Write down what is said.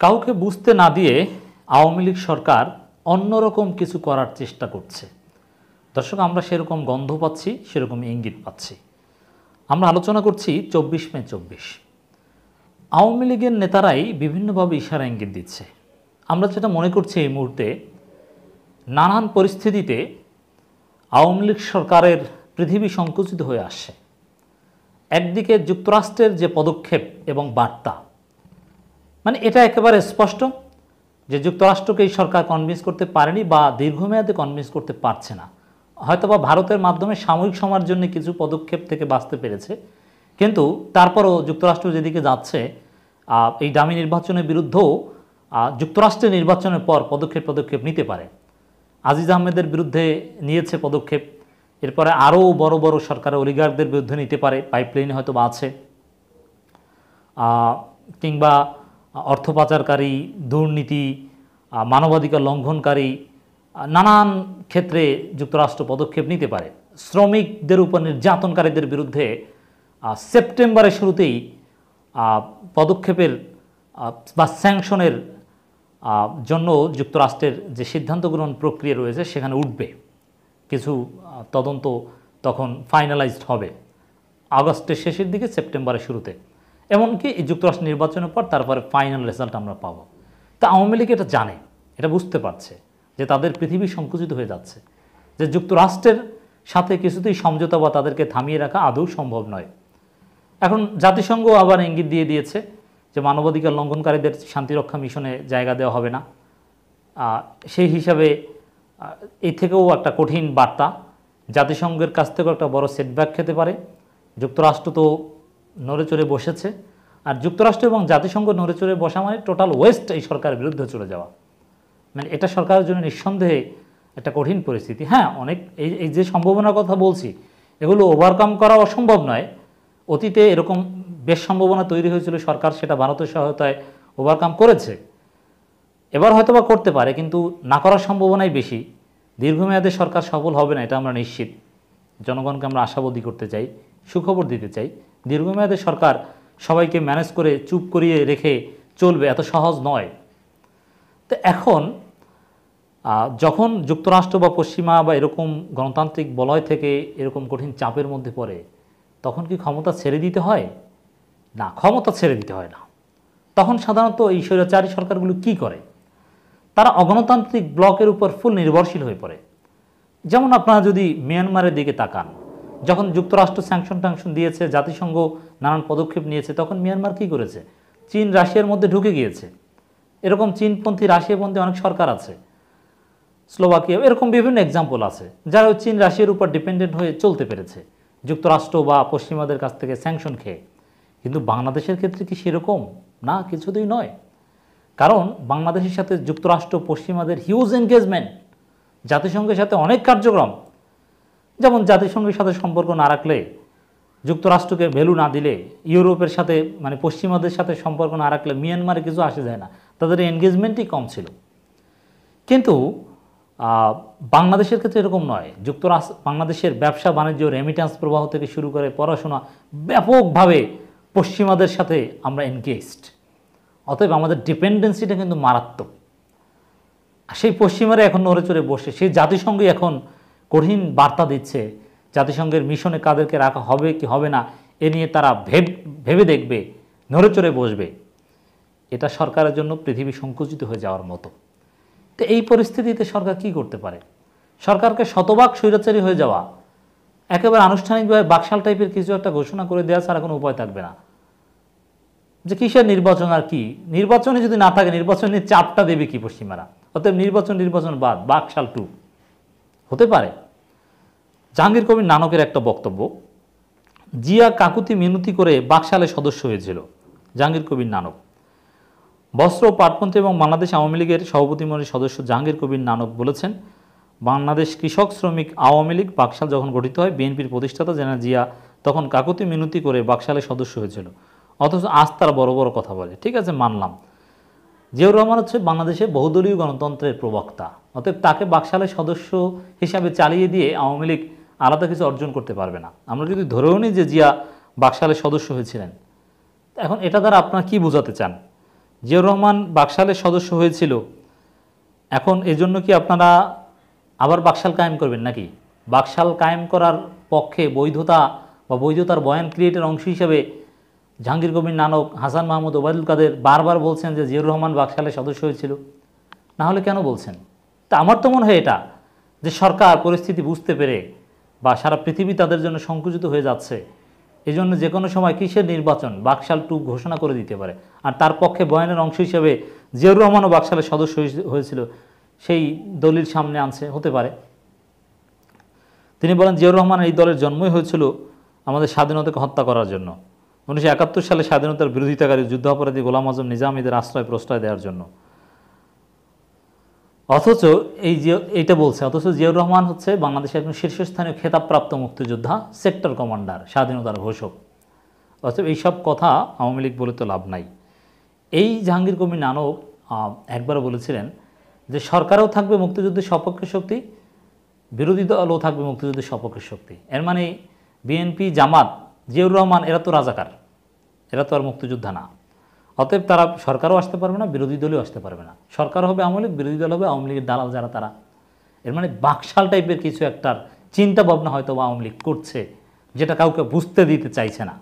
কাউকে বুঝতে না দিয়ে আওয়ামী লীগ সরকার অন্যরকম কিছু করার চেষ্টা করছে। দর্শক, আমরা সেরকম গন্ধ পাচ্ছি, সেরকম ইঙ্গিত পাচ্ছি। আমরা আলোচনা করছি 24 মে 24। আওয়ামী লীগের নেতারাই বিভিন্নভাবে ইশারা ইঙ্গিত দিচ্ছে। আমরা যেটা মনে করছি এই মুহূর্তে নানান পরিস্থিতিতে আওয়ামী লীগ সরকারের পৃথিবী সংকুচিত হয়ে আসছে। একদিকে যুক্তরাষ্ট্রের যে পদক্ষেপ এবং বার্তা, মানে এটা একেবারে স্পষ্ট যে যুক্তরাষ্ট্রকে এই সরকার কনভিন্স করতে পারেনি বা দীর্ঘমেয়াদে কনভিন্স করতে পারছে না। হয়তোবা ভারতের মাধ্যমে সাময়িক সময়ের জন্য কিছু পদক্ষেপ থেকে বাঁচতে পেরেছে, কিন্তু তারপরও যুক্তরাষ্ট্র যেদিকে যাচ্ছে, এই ডামি নির্বাচনের বিরুদ্ধেও যুক্তরাষ্ট্রের নির্বাচনের পর পদক্ষেপ নিতে পারে। আজিজ আহমেদের বিরুদ্ধে নিয়েছে পদক্ষেপ, এরপরে আরও বড় বড় সরকারের অলিগারদের বিরুদ্ধে নিতে পারে, পাইপলাইনে হয়তো বা আছে, কিংবা অর্থ পাচারকারী, দুর্নীতি, মানবাধিকার লঙ্ঘনকারী, নানান ক্ষেত্রে যুক্তরাষ্ট্র পদক্ষেপ নিতে পারে। শ্রমিকদের উপর নির্যাতনকারীদের বিরুদ্ধে সেপ্টেম্বরের শুরুতেই পদক্ষেপের বা স্যাংশনের জন্য যুক্তরাষ্ট্রের যে সিদ্ধান্ত গ্রহণ প্রক্রিয়া রয়েছে সেখানে উঠবে। কিছু তদন্ত তখন ফাইনালাইজড হবে আগস্টের শেষের দিকে, সেপ্টেম্বরের শুরুতে, এমনকি যুক্তরাষ্ট্র নির্বাচনের পর তারপরে ফাইনাল রেজাল্ট আমরা পাবো। তা আওয়ামী লীগ এটা জানে, এটা বুঝতে পারছে যে তাদের পৃথিবী সংকুচিত হয়ে যাচ্ছে, যে যুক্তরাষ্ট্রের সাথে কিছুতেই সমঝোতা বা তাদেরকে থামিয়ে রাখা আদৌ সম্ভব নয়। এখন জাতিসংঘ আবার ইঙ্গিত দিয়ে দিয়েছে যে মানবাধিকার লঙ্ঘনকারীদের শান্তিরক্ষা মিশনে জায়গা দেওয়া হবে না। সেই হিসাবে এই থেকেও একটা কঠিন বার্তা, জাতিসংঘের কাছ থেকেও একটা বড় সেটব্যাক খেতে পারে। যুক্তরাষ্ট্র তো নড়েচড়ে বসেছে, আর যুক্তরাষ্ট্র এবং জাতিসংঘ নড়েচড়ে বসা মানে টোটাল ওয়েস্ট এই সরকারের বিরুদ্ধে চলে যাওয়া, মানে এটা সরকারের জন্য নিঃসন্দেহে একটা কঠিন পরিস্থিতি। হ্যাঁ, অনেক এই যে সম্ভাবনার কথা বলছি, এগুলো ওভারকাম করা অসম্ভব নয়। অতীতে এরকম বেশ সম্ভাবনা তৈরি হয়েছিল, সরকার সেটা ভারতের সহায়তায় ওভারকাম করেছে, এবার হয়তো বা করতে পারে, কিন্তু না করার সম্ভাবনাই বেশি। দীর্ঘমেয়াদে সরকার সফল হবে না, এটা আমরা নিশ্চিত। জনগণকে আমরা আশাবাদী করতে চাই, সুখবর দিতে চাই। দীর্ঘমেয়াদে সরকার সবাইকে ম্যানেজ করে চুপ করিয়ে রেখে চলবে, এত সহজ নয়। তো এখন যখন যুক্তরাষ্ট্র বা পশ্চিমা বা এরকম গণতান্ত্রিক বলয় থেকে এরকম কঠিন চাপের মধ্যে পড়ে, তখন কি ক্ষমতা ছেড়ে দিতে হয়? না, ক্ষমতা ছেড়ে দিতে হয় না। তখন সাধারণত এই স্বৈরাচারী সরকারগুলো কি করে? তারা অগণতান্ত্রিক ব্লকের উপর ফুল নির্ভরশীল হয়ে পড়ে। যেমন আপনারা যদি মিয়ানমারের দিকে তাকান, যখন যুক্তরাষ্ট্র স্যাংশন দিয়েছে, জাতিসংঘ নানান পদক্ষেপ নিয়েছে, তখন মিয়ানমার কি করেছে? চীন রাশিয়ার মধ্যে ঢুকে গিয়েছে। এরকম চীনপন্থী, রাশিয়াপন্থী অনেক সরকার আছে, স্লোভাকিয়া, এরকম বিভিন্ন এক্সাম্পল আছে, যারা চীন রাশিয়ার উপর ডিপেন্ডেন্ট হয়ে চলতে পেরেছে যুক্তরাষ্ট্র বা পশ্চিমাদের কাছ থেকে স্যাংশন খেয়ে। কিন্তু বাংলাদেশের ক্ষেত্রে কি সেরকম? না, কিছুতেই নয়। কারণ বাংলাদেশের সাথে যুক্তরাষ্ট্র পশ্চিমাদের হিউজ এনগেজমেন্ট, জাতিসংঘের সাথে অনেক কার্যক্রম। যেমন জাতিসংঘের সাথে সম্পর্ক না রাখলে, যুক্তরাষ্ট্রকে ভ্যালু না দিলে, ইউরোপের সাথে মানে পশ্চিমাদের সাথে সম্পর্ক না রাখলে মিয়ানমারে কিছু আসে যায় না, তাদের এনগেজমেন্টই কম ছিল। কিন্তু বাংলাদেশের ক্ষেত্রে এরকম নয়। বাংলাদেশের ব্যবসা বাণিজ্য, রেমিট্যান্স প্রবাহ থেকে শুরু করে পড়াশোনা, ব্যাপকভাবে পশ্চিমাদের সাথে আমরা এনগেজড। অতএব আমাদের ডিপেন্ডেন্সিটা কিন্তু মারাত্মক। সেই পশ্চিমারা এখন নড়ে চড়ে বসে, সেই জাতিসংঘ এখন কঠিন বার্তা দিচ্ছে, জাতিসংঘের মিশনে কাদেরকে রাখা হবে কি হবে না এ নিয়ে তারা ভেবে দেখবে, নড়ে চড়ে বসবে। এটা সরকারের জন্য পৃথিবী সংকুচিত হয়ে যাওয়ার মতো। তো এই পরিস্থিতিতে সরকার কি করতে পারে? সরকারকে শতভাগ স্বৈরাচারী হয়ে যাওয়া, একেবারে আনুষ্ঠানিকভাবে বাকশাল টাইপের কিছু একটা ঘোষণা করে দেওয়া ছাড়া কোনো উপায় থাকবে না। যে কিসের নির্বাচন আর কি, নির্বাচনে যদি না থাকে, নির্বাচনের চাপটা দেবে কি পশ্চিমারা? অতএব নির্বাচন বাদ, বাকশাল 2 হতে পারে। জাহাঙ্গীর কবির নানকের একটা বক্তব্য, জিয়া কাকুতি মিনতি করে বাকশালে সদস্য হয়েছিল। জাহাঙ্গীর কবির নানক, বস্ত্র ও পাটপন্থী এবং বাংলাদেশ আওয়ামী লীগের সভাপতিমণ্ডলীর সদস্য জাহাঙ্গীর কবির নানক বলেছেন, বাংলাদেশ কৃষক শ্রমিক আওয়ামী লীগ বাকশাল যখন গঠিত হয়, বিএনপির প্রতিষ্ঠাতা জেনারেল জিয়া তখন কাকুতি মিনতি করে বাকশালে সদস্য হয়েছিল। অথচ আজ তারা বড় বড় কথা বলে। ঠিক আছে, মানলাম, জিয়াউর রহমান হচ্ছে বাংলাদেশে বহুদলীয় গণতন্ত্রের প্রবক্তা, অতএব তাকে বাকশালের সদস্য হিসাবে চালিয়ে দিয়ে আওয়ামী লীগ আলাদা কিছু অর্জন করতে পারবে না। আমরা যদি ধরেও নিই যে জিয়া বাকশালের সদস্য হয়েছিলেন, এখন এটা দ্বারা আপনারা কি বোঝাতে চান? জিয়াউর রহমান বাকশালের সদস্য হয়েছিল, এখন এজন্য কি আপনারা আবার বাকশাল কায়েম করবেন নাকি? বাকশাল কায়েম করার পক্ষে বৈধতা বা বৈধতার বয়ান ক্রিয়েটের অংশ হিসেবে জাহাঙ্গীর কবির নানক, হাসান মাহমুদ, ওবায়দুল কাদের বারবার বলছেন যে জিয়াউর রহমান বাকশালের সদস্য হয়েছিল। না হলে কেন বলছেন? তা আমার তো মনে হয় এটা যে সরকার পরিস্থিতি বুঝতে পেরে বা সারা পৃথিবী তাদের জন্য সংকুচিত হয়ে যাচ্ছে, এই জন্য যে কোনো সময় কিসের নির্বাচন বাকশাল 2 ঘোষণা করে দিতে পারে। আর তার পক্ষে বয়ানের অংশ হিসেবে জিয়াউর রহমানও বাকশালের সদস্য হয়েছিল সেই দলিল সামনে আনছে, হতে পারে। তিনি বলেন জিয়াউর রহমান এই দলের জন্মই হয়েছিল আমাদের স্বাধীনতাকে হত্যা করার জন্য, 1971 সালে স্বাধীনতার বিরোধিতাকারী যুদ্ধাপরাধী গোলাম আজম নিজামীদের আশ্রয় প্রশ্রয় দেওয়ার জন্য। অথচ এইটা বলছে, অথচ জিয়াউর রহমান হচ্ছে বাংলাদেশের একজন শীর্ষস্থানীয় খেতাবপ্রাপ্ত মুক্তিযোদ্ধা, সেক্টর কমান্ডার, স্বাধীনতার ঘোষক। অথচ এইসব কথা আওয়ামী লীগ বলে তো লাভ নাই। এই জাহাঙ্গীর কবির নানক একবার বলেছিলেন যে সরকারও থাকবে মুক্তিযুদ্ধের সপক্ষে শক্তি, বিরোধী দলও থাকবে মুক্তিযুদ্ধের সপক্ষে শক্তি। এর মানে বিএনপি, জামাত, জিয়াউর রহমান এরা তো রাজাকার, এরা তো আর মুক্তিযোদ্ধা না। অতএব তারা সরকারও আসতে পারবে না, বিরোধী দলও আসতে পারবে না। সরকার হবে আওয়ামী লীগ, বিরোধী দল হবে আওয়ামী লীগের দালাল যারা তারা। এর মানে বাকশাল টাইপের কিছু একটার চিন্তা ভাবনা হয়তো আওয়ামী লীগ করছে, যেটা কাউকে বুঝতে দিতে চাইছে না।